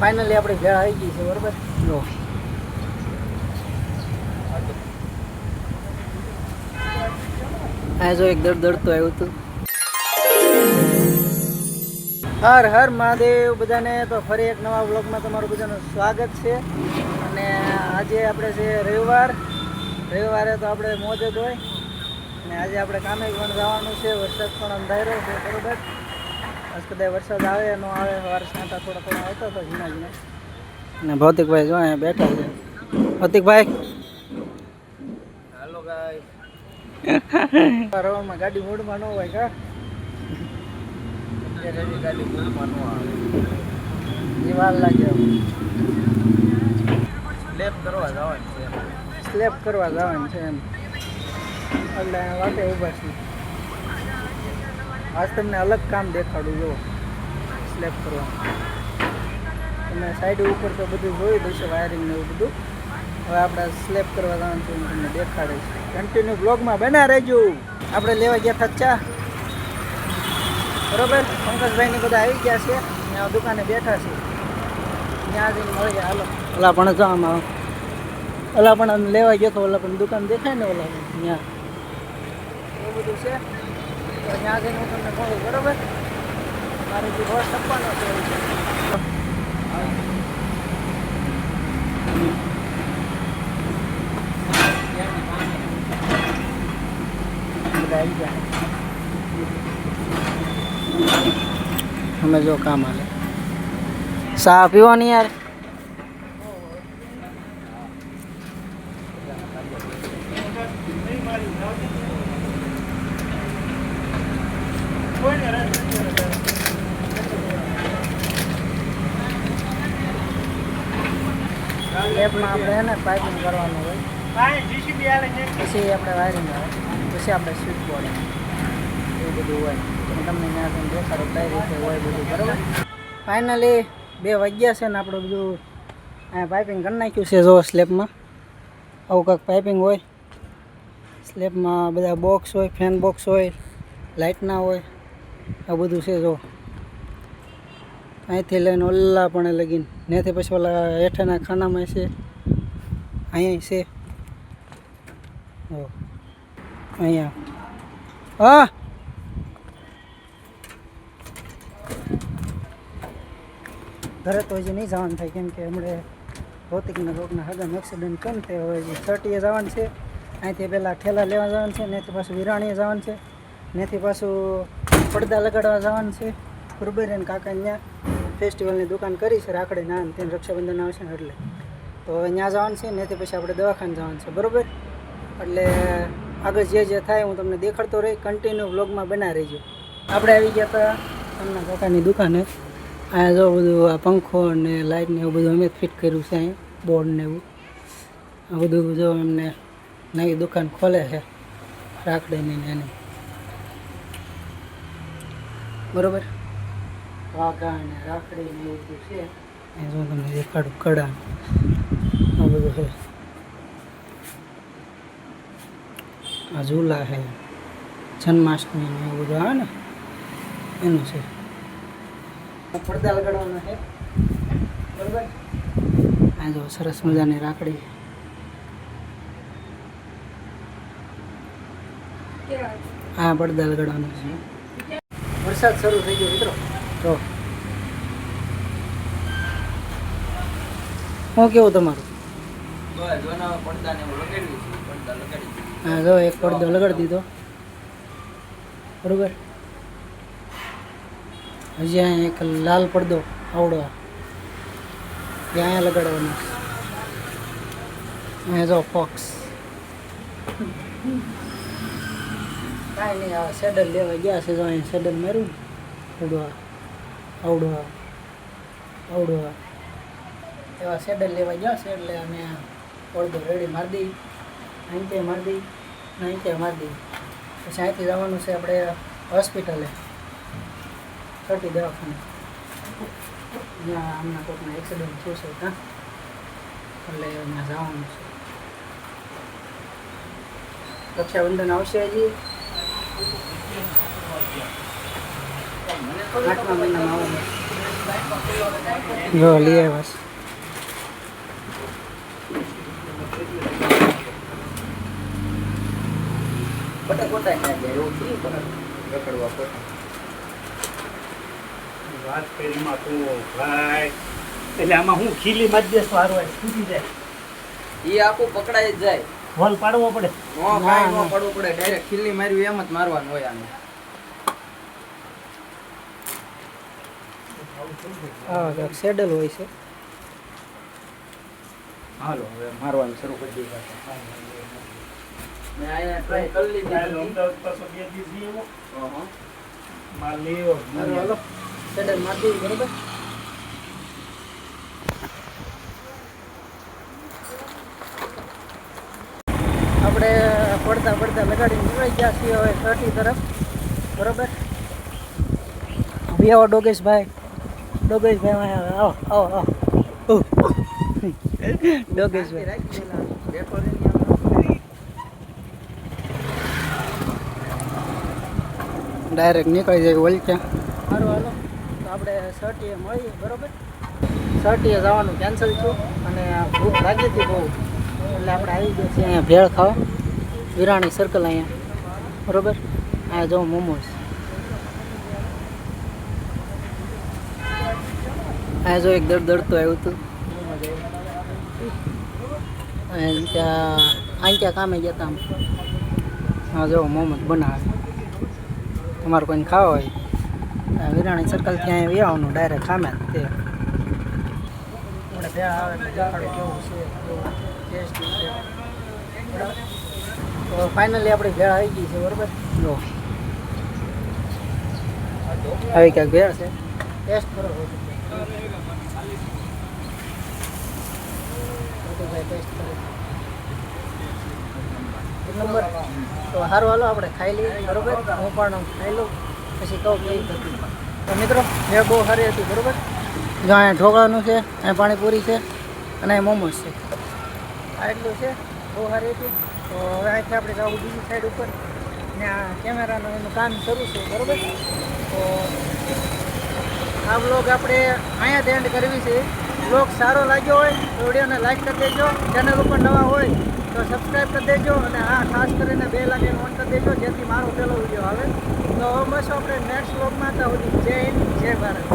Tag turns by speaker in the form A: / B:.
A: Finally આપણી ભેળ આવી ગઈ છે બરોબર. જો આ જો એક દડતું આવ્યું હતું. હર હર મહાદેવ બધાને. તો ફરી એક નવા વ્લોગમાં તમારું બધાનું સ્વાગત છે. અને આજે આપણે છે રવિવારે તો આપણે મોજ જ હોય. અને આજે આપણે કામે પણ જવાનું છે. વરસાદ પણ અંધાર્યો છે બરોબર. આજ કદાચ વરસાદ આવે ન આવે. સવારે સાંટા થોડા આવતો હતો ઝીણા ઝીણા. અને ભૌતિકભાઈ જો અહીંયા બેઠા છે. ભૌતિકભાઈ હાલો ગાઈસ. રવામાં ગાડી મૂડમાં ન હોય કા. ગાડી મૂડમાં ન આવે એ વાર લાગે. સ્લેપ કરવા જવાનું છે એમ. એટલે વાટે ઊભા છીએ. આજ તમને અલગ કામ દેખાડું. જો સ્લેપ કરવા તમે સાઈડ ઉપર તો બધું જોઈ દઈશું વાયરિંગ ને એવું બધું. હવે આપણે સ્લેપ કરવા જવાનું છે હું તમને દેખાડીશ. કન્ટિન્યુ બ્લોગમાં બના રહેજો. આપણે લેવા ગયા હતા ચા બરોબર. પંકજભાઈને બધા આવી ગયા છે. ત્યાં દુકાને બેઠા છે. ત્યાં જઈને મળી ગયા. હાલો ઓલા પણ જો આમાં ઓલા પણ લેવા ગયો તો ઓલા પણ દુકાન દેખાય ને ઓલા ત્યાં એવું બધું છે. તો ત્યાં જઈને હું તમને કહું બરોબર. મારે જે રોડ ટપવાનો છે એવું છે. અમે જો કામ હાલે. ચા પીવાની યાર. લેબમાં આપણે એને પાઇપિંગ કરવાનું હોય. પછી આપણે વાયરિંગ આવે. પછી આપણે સ્વિચ બોર્ડ એવું બધું હોય. તમને ત્યાં દેખાડો કઈ રીતે હોય બધું બરાબર. ફાઇનલી 2 વાગ્યા છે ને આપણે બધું અહીંયા પાઇપિંગ કરી નાખ્યું છે. જો સ્લેબમાં આવું કાંઈક પાઇપિંગ હોય. સ્લેબમાં બધા બોક્સ હોય, ફેન બોક્સ હોય, લાઇટના હોય, આ બધું છે. જો અહીંથી લઈને ઓલા પણ લગીને ત્યાંથી પછી ઓલા હેઠળના ખાનામાં છે. અહીંયા છે. અહીંયા હા ઘરે તો હજી નહીં જવાનું થાય. કેમ કે હમણાં ભૌતિકના રોગના હગાનો એક્સિડન્ટ કેમ થયો હોય. 30એ જવાનું છે. અહીંથી પહેલાં ઠેલા લેવા જવાનું છે. ત્યાંથી પાછું વિરાણીએ જવાનું છે. ત્યાંથી પાછું પડદા લગાડવા જવાનું છે. ગુરબેરીને કાકા ત્યાં ફેસ્ટિવલની દુકાન કરી છે રાખડી ના. તેને રક્ષાબંધન આવશે ને એટલે તો ત્યાં જવાનું છે. ત્યાંથી પછી આપણે દવાખાને જવાનું છે બરાબર. એટલે આગળ જે થાય હું તમને દેખાડતો રહી. કન્ટિન્યુ વ્લોગમાં બના રહીજો. આપણે આવી ગયા હતા એમના કાકાની દુકાને. અહીંયા જો બધું આ પંખો અને લાઇટ ને એવું બધું અમે ફિટ કર્યું છે. અહીંયા બોર્ડ ને એવું આ બધું જો એમને નવી દુકાન ખોલે છે રાખડીની ને એની બરાબર. વાઘા અને રાખડી ને એવું બધું છે. એ જો તમને દેખાડું કડા આ બધું છે. આ ઝૂલા છે જન્માષ્ટમી ને એવું બધું આવે ને એનું છે. પડદા લગાડવાના છે બરાબર. આ જો સરસ મજાની રાખડી. હા પડદા લગાડવાના છે. વરસાદ શરૂ થઈ ગયો મિત્રો. તો શું કેવું તમારું? હા જો એક પડદો લગાડી દીધો બરોબર. હજી અહીંયા એક લાલ પડદો આવડો અહીંયા લગાડવાનો. અહીંયા જો ફોક્સ કાંઈ નહીં. આ સેડલ લેવા ગયા છે. જો અહીંયા સેડલ માર્યું આવડો એવા સેડલ લેવા ગયા છે. એટલે અમે પડદો રેડી મારી દઈ. અહીંથી મારી દઈ અહીંથી મારી દઈ. પછી અહીંથી જવાનું છે આપણે હોસ્પિટલે 30 દવાખાને. ત્યાં હમણાં કોઈકના એક્સિડન્ટ થયું છે ત્યાં એટલે ત્યાં જવાનું છે. રક્ષાબંધન આવશે હજી 8મા મહિનામાં આવવાનું. જો લઈ આવ્યા છે.
B: વાત કરીમાં તું ભાઈ એટલે આમાં હું ખીલી મધ્યસ્થ વાળો છૂટી જાય
C: ઈ આખું પકડાઈ જ જાય.
B: હોલ પાડવો પડે
C: નો કાઈ નો પડવું પડે, ડાયરેક્ટ ખીલી માર્યું એમ જ મારવાનું હોય આને.
A: આ એક સેડલ હોય છે.
C: હાલો હવે મારવાનું શરૂ કરી દઈએ પાછા. મેં આયા ટ્રાય કરી લીધી.
B: અમદાવાદ પાછો 2 દિવસ જીવો
C: હા
B: માલ લેવો
A: હાલો સેડલ મારી દીધી બરોબર. આપણે પડતા પડતા લગાડીને નીકળી ગયા છીએ હવે સટી તરફ બરોબર. આવો ડોગેશભાઈ, ડોગેશભાઈ આવો આવો આવો. ડોગેશભાઈ ડાયરેક્ટ નીકળી જાય ઓલક્યા. સારું હાલો તો આપણે સટીએ મળીએ બરોબર. સટીએ જવાનું કેન્સલ છું અને ભૂખ લાગી હતી બહુ એટલે આપણે આવી ગયા છીએ અહીંયા ભેળ ખાવા વિરાણી સર્કલ અહીંયા બરોબર. અહીંયા જો મોમોસ, અહીંયા જો એક દડતું આવ્યું હતું. ત્યાં કામે ગયા હતા. હા જો મોમોસ બનાવે. તમારે કોઈને ખાવા હોય વિરાણી સર્કલ ત્યાં આવી આવવાનું ડાયરેક્ટ ખામે તે આપણે ભેળ આવે દેખાડો કેવું છે ટેસ્ટી છે બરાબર. તો ફાઇનલી આપણી ભેળ આવી ગઈ છે બરાબર. જો આવી ક્યાંક ભેળ છે, ટેસ્ટ કરો ટેસ્ટ કરો એક નંબર. તો સારું હાલો આપણે ખાઈ લઈએ બરોબર. હું પણ ખાઈ લઉં પછી કહું કઈ હતી. તો મિત્રો ભેળ બહુ સારી હતી બરોબર. જો અહીંયા ઢોકળાનું છે, અહીંયા પાણીપુરી છે અને અહીંયા મોમોસ છે. આ એટલું છે, બહુ સારી હતી. તો હવે અહીંથી આપણે જવું બીજી સાઈડ ઉપર ને આ કેમેરાનું એનું કામ શરૂ છે બરોબર. તો આ બ્લોગ આપણે અહીંયા જ એન્ડ કરવી છે. બ્લોગ સારો લાગ્યો હોય તો વિડીયોને લાઈક કરી દેજો. ચેનલ ઉપર નવા હોય તો સબસ્ક્રાઈબ કરી દેજો અને હા ખાસ કરીને બેલ આઇકન ઓન કરી દેજો જેથી મારો પહેલો વિડીયો આવે. તો બસ આપણે નેક્સ્ટ બ્લોગમાં હતા સુધી જય હિન્દ જય ભારત.